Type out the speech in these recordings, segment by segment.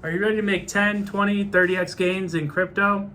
Are you ready to make 10, 20, 30x gains in crypto?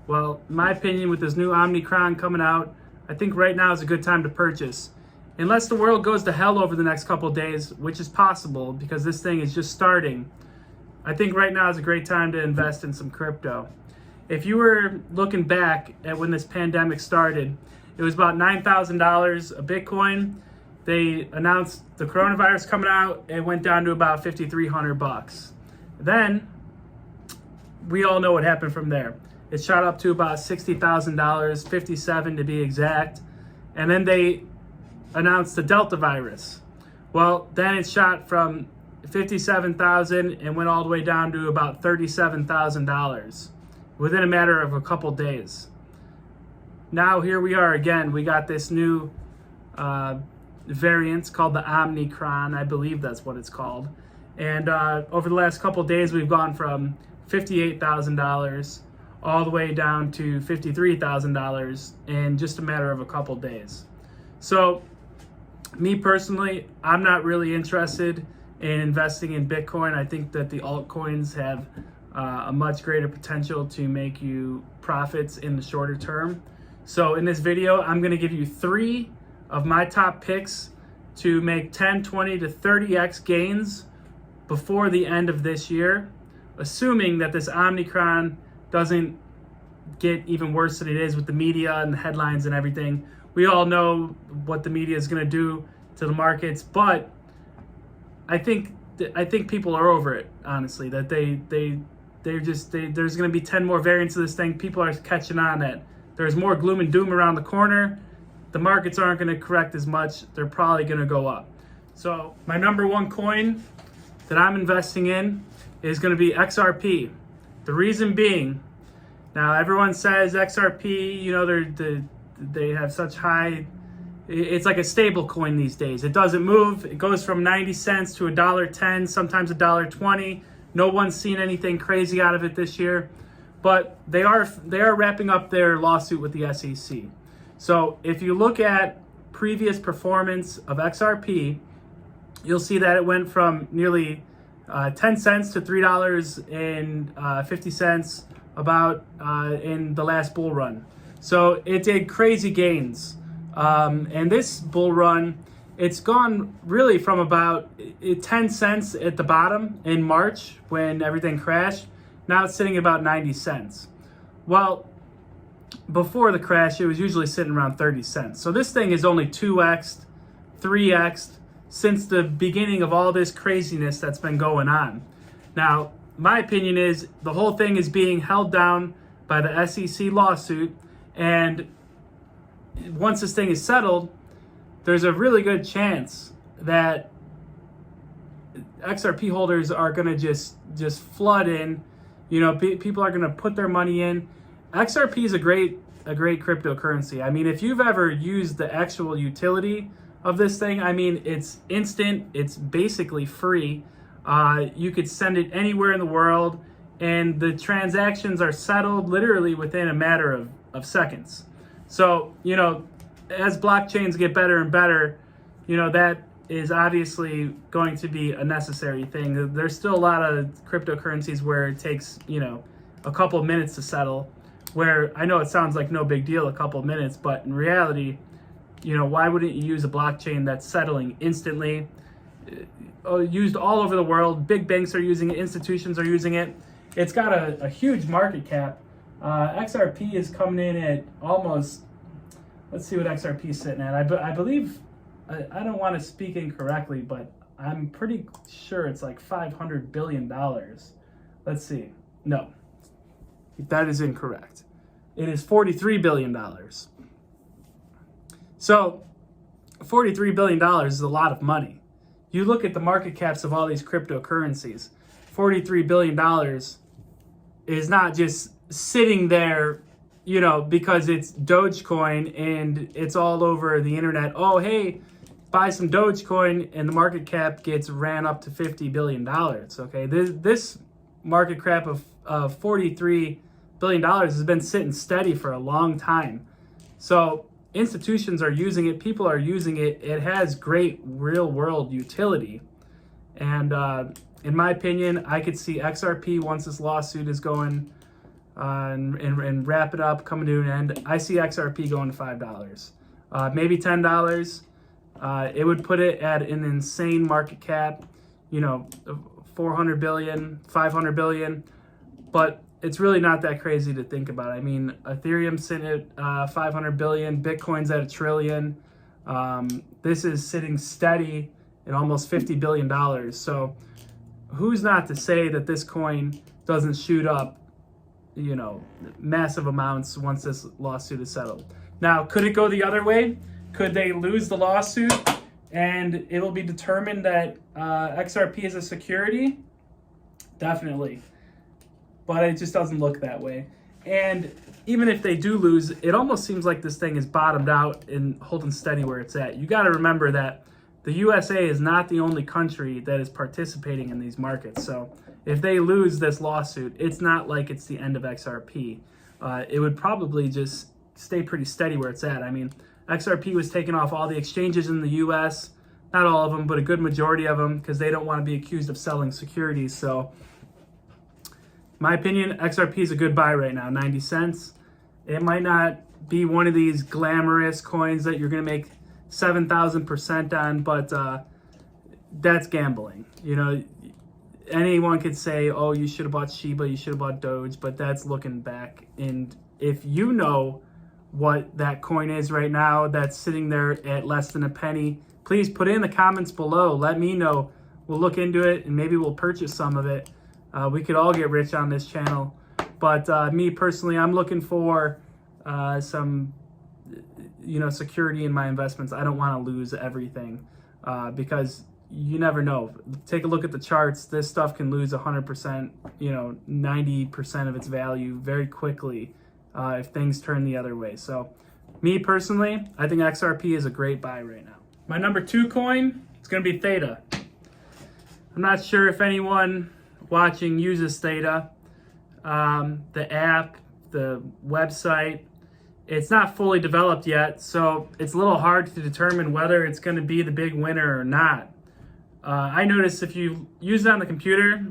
Well, in my opinion, with this new Omicron coming out, I think right now is a good time to purchase. Unless the world goes to hell over the next couple of days, which is possible because this thing is just starting, I think right now is a great time to invest in some crypto. If you were looking back at when this pandemic started, it was about $9,000 a Bitcoin. They announced the coronavirus coming out, it went down to about $5,300. Then we all know what happened from there. It shot up to about $60,000, 57 to be exact. And then they announced the Delta virus. Well, then it shot from 57,000 and went all the way down to about $37,000 within a matter of a couple days. Now here we are again. We got this new variant called the Omicron. I believe that's what it's called. And over the last couple of days, we've gone from $58,000 all the way down to $53,000 in just a matter of a couple of days. So me personally, I'm not really interested in investing in Bitcoin. I think that the altcoins have a much greater potential to make you profits in the shorter term. So in this video, I'm going to give you 3 of my top picks to make 10, 20 to 30x gains before the end of this year, assuming that this Omicron doesn't get even worse than it is with the media and the headlines and everything. We all know what the media is going to do to the markets, but I think people are over it, honestly, that there's going to be 10 more variants of this thing. People are catching on that there's more gloom and doom around the corner. The markets aren't going to correct as much. They're probably going to go up. So my number one coin that I'm investing in is going to be XRP. The reason being, now everyone says XRP, you know, they have such high, it's like a stable coin these days. It doesn't move. It goes from 90 cents to $1.10, sometimes $1.20. No one's seen anything crazy out of it this year, but they are wrapping up their lawsuit with the SEC. So if you look at previous performance of XRP, you'll see that it went from nearly 10 cents to $3.50 about in the last bull run. So it did crazy gains. And this bull run, it's gone really from about 10 cents at the bottom in March when everything crashed. Now it's sitting about 90 cents. Well, before the crash, it was usually sitting around 30 cents. So this thing is only 2x, 3x since the beginning of all this craziness that's been going on. Now, my opinion is the whole thing is being held down by the SEC lawsuit. And once this thing is settled, there's a really good chance that XRP holders are going to just flood in. You know, people are going to put their money in. XRP is a great cryptocurrency. I mean, if you've ever used the actual utility of this thing, I mean, it's instant. It's basically free. You could send it anywhere in the world, and the transactions are settled literally within a matter of seconds. So, you know, as blockchains get better and better, you know, that is obviously going to be a necessary thing. There's still a lot of cryptocurrencies where it takes, you know, a couple of minutes to settle, where I know it sounds like no big deal, a couple of minutes, but in reality, you know, why wouldn't you use a blockchain that's settling instantly? Used all over the world. Big banks are using it. Institutions are using it. It's got a huge market cap. XRP is coming in at almost, let's see what XRP is sitting at. I believe, I don't want to speak incorrectly, but I'm pretty sure it's like $500 billion. Let's see. No, that is incorrect. It is $43 billion. So $43 billion is a lot of money. You look at the market caps of all these cryptocurrencies, $43 billion is not just sitting there, you know, because it's Dogecoin and it's all over the internet. Oh, hey, buy some Dogecoin, and the market cap gets ran up to $50 billion. Okay, this market cap of $43 billion has been sitting steady for a long time. So institutions are using it, people are using it. It has great real world utility. And in my opinion, I could see XRP, once this lawsuit is going and wrap it up, coming to an end, I see XRP going to $5, maybe $10. It would put it at an insane market cap, 400 billion, 500 billion, but it's really not that crazy to think about. I mean, Ethereum's sitting at 500 billion, Bitcoin's at $1 trillion. This is sitting steady at almost $50 billion. So who's not to say that this coin doesn't shoot up, massive amounts once this lawsuit is settled. Now, could it go the other way? Could they lose the lawsuit and it'll be determined that XRP is a security? Definitely. But it just doesn't look that way. And even if they do lose, it almost seems like this thing is bottomed out and holding steady where it's at. You got to remember that the USA is not the only country that is participating in these markets. So if they lose this lawsuit, it's not like it's the end of XRP. It would probably just stay pretty steady where it's at. I mean, XRP was taken off all the exchanges in the US, not all of them, but a good majority of them, because they don't want to be accused of selling securities. So my opinion, XRP is a good buy right now, 90 cents. It might not be one of these glamorous coins that you're going to make 7,000% on, but that's gambling. Anyone could say, oh, you should have bought Shiba, you should have bought Doge, but that's looking back. And if you know what that coin is right now that's sitting there at less than a penny, please put it in the comments below. Let me know. We'll look into it and maybe we'll purchase some of it. We could all get rich on this channel. But me personally, I'm looking for some security in my investments. I don't want to lose everything because you never know. Take a look at the charts. This stuff can lose 100%, 90% of its value very quickly if things turn the other way. So me personally, I think XRP is a great buy right now. My number 2 coin is going to be Theta. I'm not sure if anyone watching uses Theta. The app, the website, it's not fully developed yet, so it's a little hard to determine whether it's going to be the big winner or not. I noticed if you use it on the computer,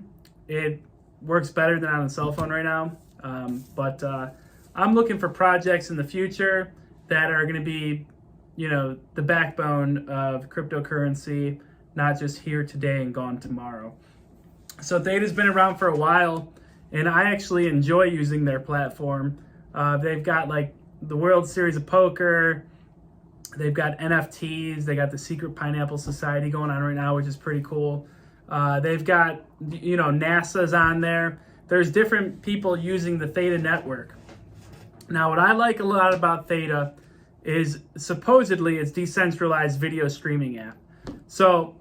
it works better than on the cell phone right now. But I'm looking for projects in the future that are going to be, the backbone of cryptocurrency, not just here today and gone tomorrow. So Theta's been around for a while, and I actually enjoy using their platform. They've got like the World Series of Poker. They've got NFTs. They got the Secret Pineapple Society going on right now, which is pretty cool. They've got, NASA's on there. There's different people using the Theta network. Now, what I like a lot about Theta is supposedly it's decentralized video streaming app. So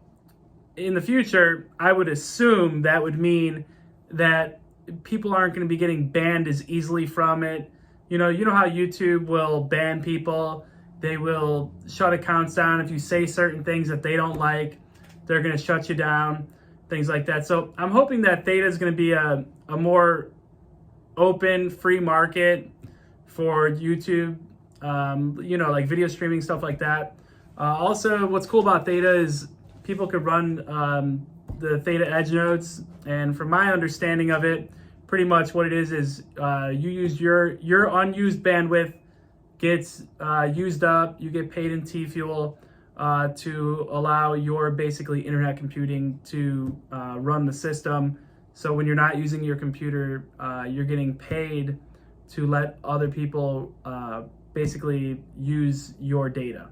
in the future, I would assume that would mean that people aren't going to be getting banned as easily from it. You know how YouTube will ban people. They will shut accounts down if you say certain things that they don't like. They're going to shut you down, things like that. So I'm hoping that Theta is going to be a more open, free market for YouTube, like video streaming, stuff like that. Also, what's cool about Theta is people could run the Theta Edge nodes, and from my understanding of it, pretty much what it is you use your unused bandwidth gets used up. You get paid in T-Fuel to allow your basically internet computing to run the system. So when you're not using your computer, you're getting paid to let other people basically use your data.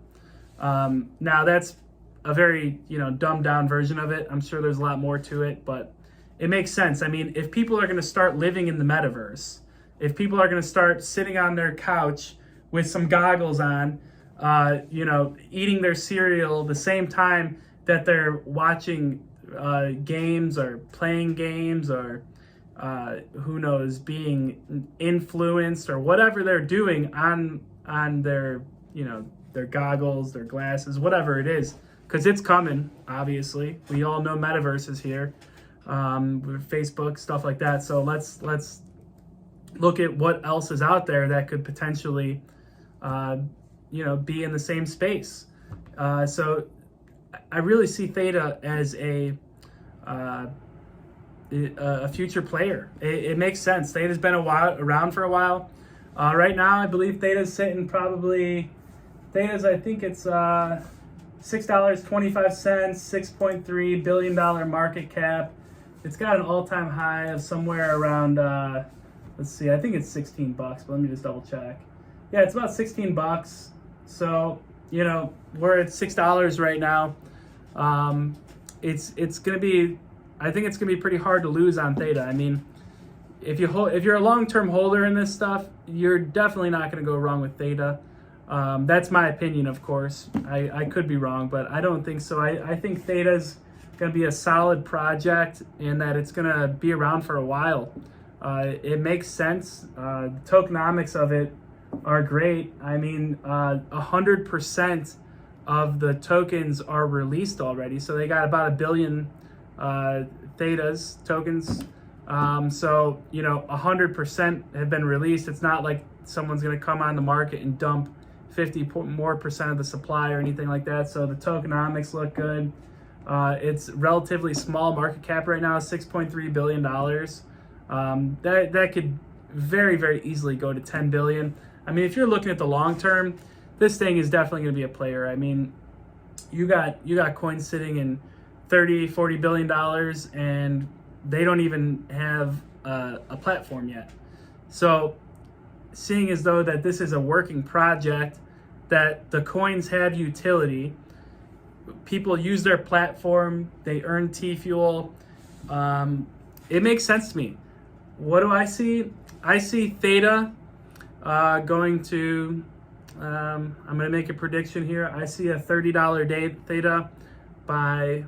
Now that's a very dumbed down version of it. I'm sure there's a lot more to it, but it makes sense. I mean, if people are going to start living in the metaverse, if people are going to start sitting on their couch with some goggles on, eating their cereal the same time that they're watching games or playing games or who knows, being influenced or whatever they're doing on their their goggles, their glasses, whatever it is, because it's coming. Obviously, we all know metaverse is here, Facebook, stuff like that. So let's look at what else is out there that could potentially be in the same space. So I really see Theta as a a future player. It makes sense. Theta's been around for a while. Right now, I believe Theta's sitting probably, I think it's $6.25, $6.3 billion market cap. It's got an all-time high of somewhere around, let's see, I think it's 16 bucks, but let me just double check. Yeah, it's about 16 bucks. So, we're at $6 right now. It's going to be, I think it's going to be pretty hard to lose on Theta. I mean, if you're a long-term holder in this stuff, you're definitely not going to go wrong with Theta. That's my opinion, of course. I could be wrong, but I don't think so. I think Theta's going to be a solid project and that it's going to be around for a while. It makes sense. The tokenomics of it are great. I mean, 100% of the tokens are released already. So they got about 1 billion Thetas tokens. So, 100% have been released. It's not like someone's going to come on the market and dump 50% more of the supply or anything like that. So the tokenomics look good. It's relatively small market cap right now, $6.3 billion. That could very, very easily go to 10 billion. I mean, if you're looking at the long term, this thing is definitely going to be a player. I mean, you got coins sitting in 30, 40 billion dollars, and they don't even have a platform yet. So, seeing as though that this is a working project, that the coins have utility, people use their platform, they earn T-Fuel, it makes sense to me. What do I see? I see Theta going to, I'm going to make a prediction here. I see a $30 day Theta by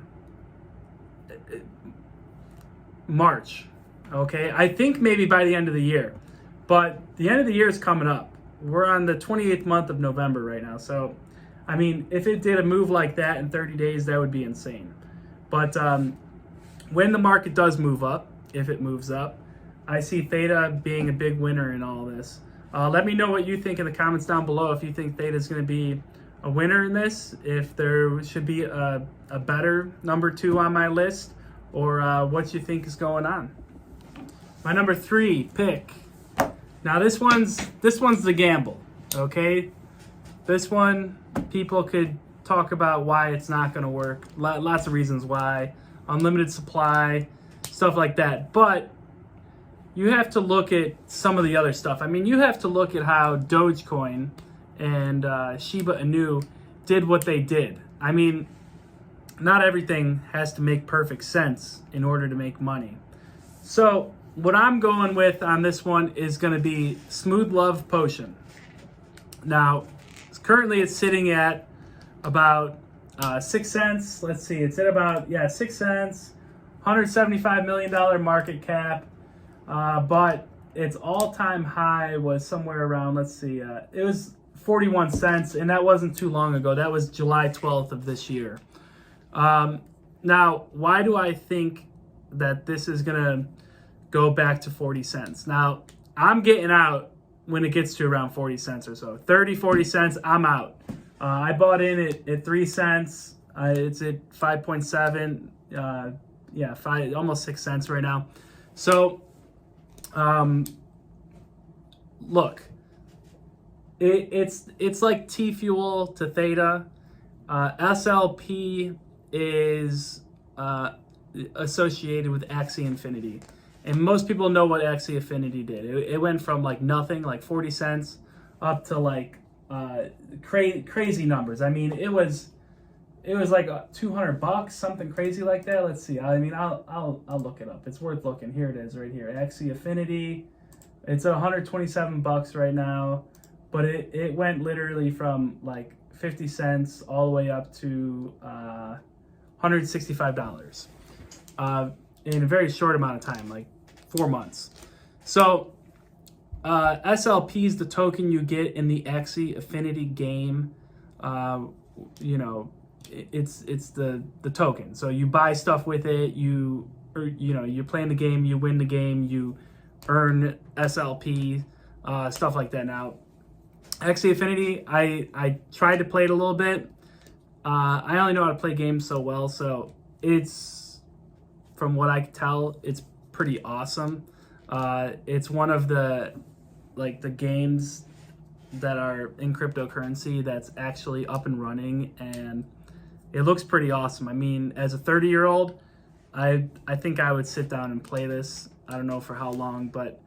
March. Okay, I think maybe by the end of the year, but the end of the year is coming up. We're on the 28th month of November right now. So, I mean, if it did a move like that in 30 days, that would be insane. But when the market does move up, if it moves up, I see Theta being a big winner in all this. Let me know what you think in the comments down below. If you think Theta is going to be a winner in this, if there should be a better number 2 on my list, or what you think is going on. My number 3 pick. Now this one's the gamble. Okay, this one people could talk about why it's not going to work. Lots of reasons why, unlimited supply, stuff like that. But you have to look at some of the other stuff. I mean, you have to look at how Dogecoin and Shiba Inu did what they did. I mean, not everything has to make perfect sense in order to make money. So what I'm going with on this one is going to be Smooth Love Potion. Now, currently it's sitting at about 6 cents. Let's see, it's at about 6 cents, $175 million market cap. But its all-time high was somewhere around, let's see, it was 41 cents, and that wasn't too long ago. That was July 12th of this year. Now, why do I think that this is going to go back to 40 cents? Now, I'm getting out when it gets to around 40 cents or so. 30, 40 cents, I'm out. I bought in at 3 cents. It's at 5.7, almost 6 cents right now. So, look, it's like T-Fuel to Theta. SLP is associated with Axie Infinity. And most people know what Axie Infinity did. It went from like nothing, like 40 cents, up to like crazy numbers. I mean, it was like $200, something crazy like that. Let's see. I mean, I'll look it up. It's worth looking. Here it is, right here. Axie Infinity. It's at $127 right now, but it went literally from like 50 cents all the way up to $165 in a very short amount of time, like 4 months. So SLP is the token you get in the Axie Infinity game. It's the token. So you buy stuff with it. You're playing the game. You win the game. You earn SLP, stuff like that. Now, Axie Infinity, I tried to play it a little bit. I only know how to play games so well, so it's from what I can tell, it's pretty awesome. It's one of the games that are in cryptocurrency that's actually up and running, and it looks pretty awesome. I mean, as a 30-year-old, I think I would sit down and play this. I don't know for how long, but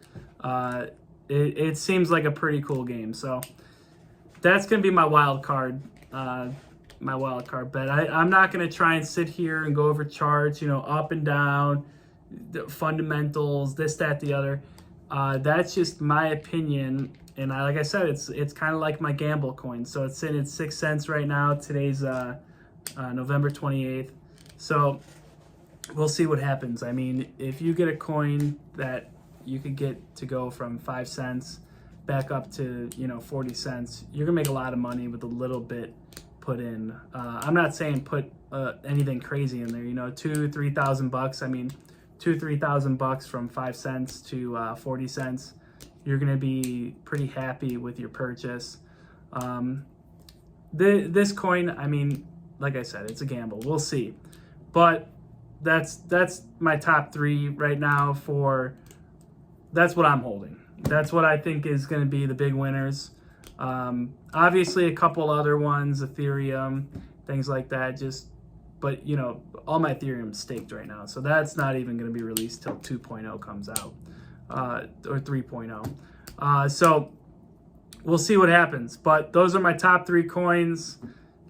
it seems like a pretty cool game. So that's going to be my wild card. My wild card bet. I'm not going to try and sit here and go over charts, up and down, the fundamentals, this, that, the other. That's just my opinion. And like I said, it's kind of like my gamble coin. So it's sitting at 6 cents right now. Today's November 28th. So we'll see what happens. I mean, if you get a coin that you could get to go from 5 cents back up to 40 cents, you're gonna make a lot of money with a little bit put in. I'm not saying put anything crazy in there, $2,000-3,000. I mean, $2,000-3,000 from 5 cents to 40 cents. You're gonna be pretty happy with your purchase. This coin, I mean, like I said, it's a gamble. We'll see, but that's my top 3 right now. That's what I'm holding. That's what I think is going to be the big winners. Obviously, a couple other ones, Ethereum, things like that. But all my Ethereum's staked right now, so that's not even going to be released till 2.0 comes out, or 3.0. So we'll see what happens. But those are my top 3 coins.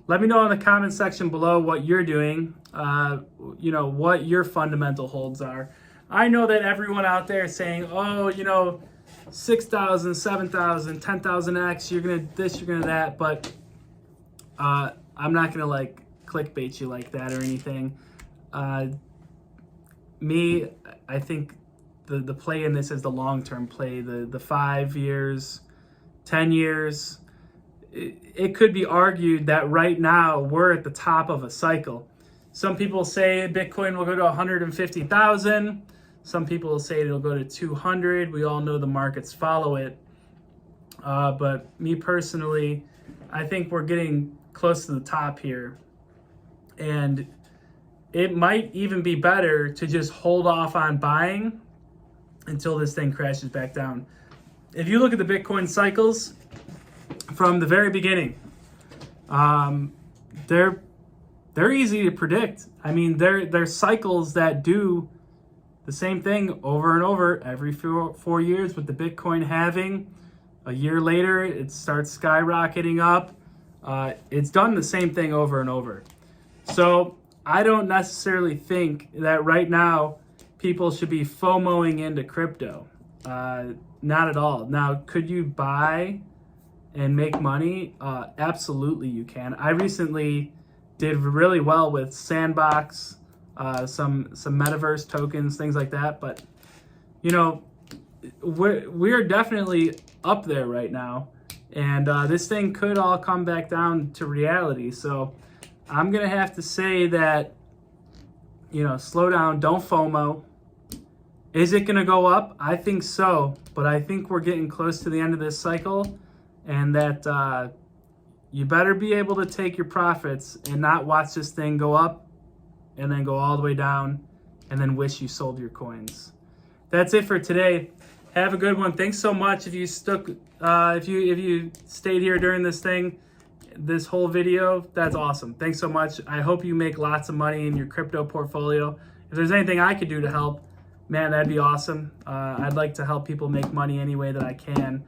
Let me know in the comment section below what you're doing. What your fundamental holds are. I know that everyone out there is saying, oh, 6,000, 7,000, 10,000x, you're gonna this, you're gonna that, but I'm not gonna clickbait you like that or anything. I think the play in this is the long-term play, the 5 years, 10 years. It could be argued that right now we're at the top of a cycle. Some people say Bitcoin will go to 150,000. Some people say it'll go to 200. We all know the markets follow it. But me personally, I think we're getting close to the top here. And it might even be better to just hold off on buying until this thing crashes back down. If you look at the Bitcoin cycles from the very beginning, they're easy to predict. I mean, they're cycles that do the same thing over and over every 4 years, with the Bitcoin halving. A year later, it starts skyrocketing up. It's done the same thing over and over. So I don't necessarily think that right now people should be FOMOing into crypto. Not at all. Now, could you buy and make money? Absolutely you can. I recently did really well with Sandbox, some metaverse tokens, things like that. But we're definitely up there right now, and this thing could all come back down to reality. So I'm gonna have to say that slow down, don't FOMO. Is it gonna go up? I think so, but I think we're getting close to the end of this cycle, and that you better be able to take your profits and not watch this thing go up and then go all the way down and then wish you sold your coins. That's it for today. Have a good one. Thanks so much if you stuck, if you stayed here during this whole video. That's awesome. Thanks so much. I hope you make lots of money in your crypto portfolio. If there's anything I could do to help, man, that'd be awesome. I'd like to help people make money any way that I can.